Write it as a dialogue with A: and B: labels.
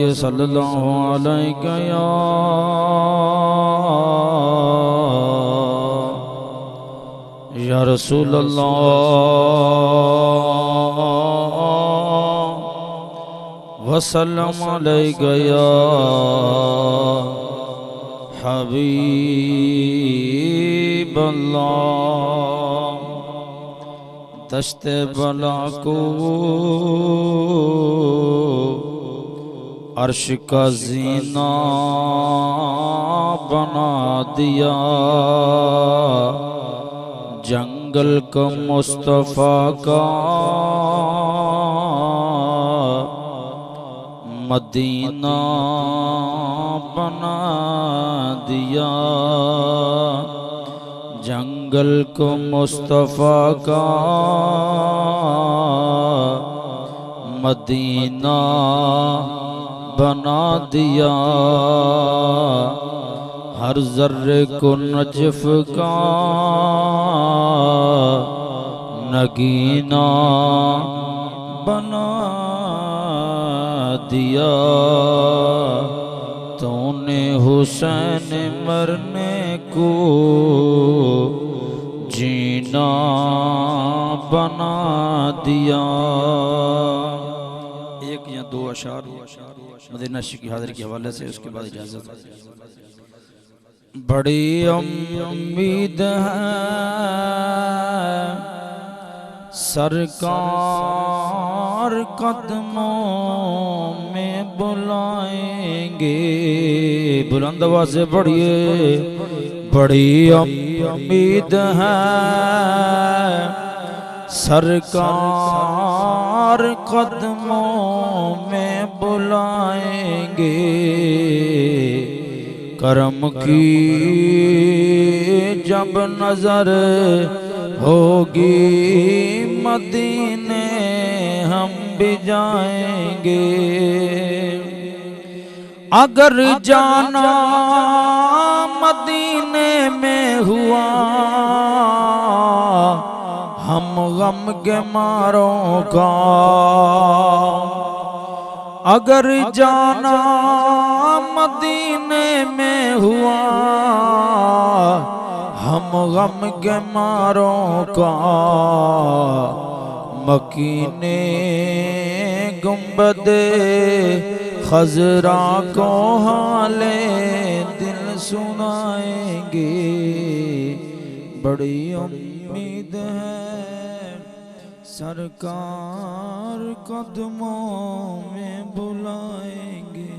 A: صلی اللہ علیہ یا رسول اللہ وسلم علیہ یا حبیب اللہ دشت بلا کو عرش کا زینہ بنا دیا جنگل کو مصطفیٰ کا مدینہ بنا دیا جنگل کو مصطفیٰ کا مدینہ بنا دیا ہر ذرے کو نجف کا نگینہ بنا دیا تو نے حسین مرنے کو جینا بنا دیا۔ ایک یا دو اشعار مدینہ شریف کی حاضری کے حوالے سے، اس کے بعد اجازت۔ بڑی امید ہے سرکار قدموں میں بلائیں گے، بلند آواز سے پڑھیے۔ بڑی امید ہے سرکار قدموں میں بلائیں گے، کرم کی جب نظر ہوگی مدینے ہم بھی جائیں گے، اگر جانا مدینے میں ہوا ہم غم کے ماروں کا، اگر جانا مدینے میں ہوا ہم غم کے ماروں کا، مکینے گنبد خضرا کو حال دل سنائیں گے، بڑی امید ہے سرکار قدموں میں بلائیں گے۔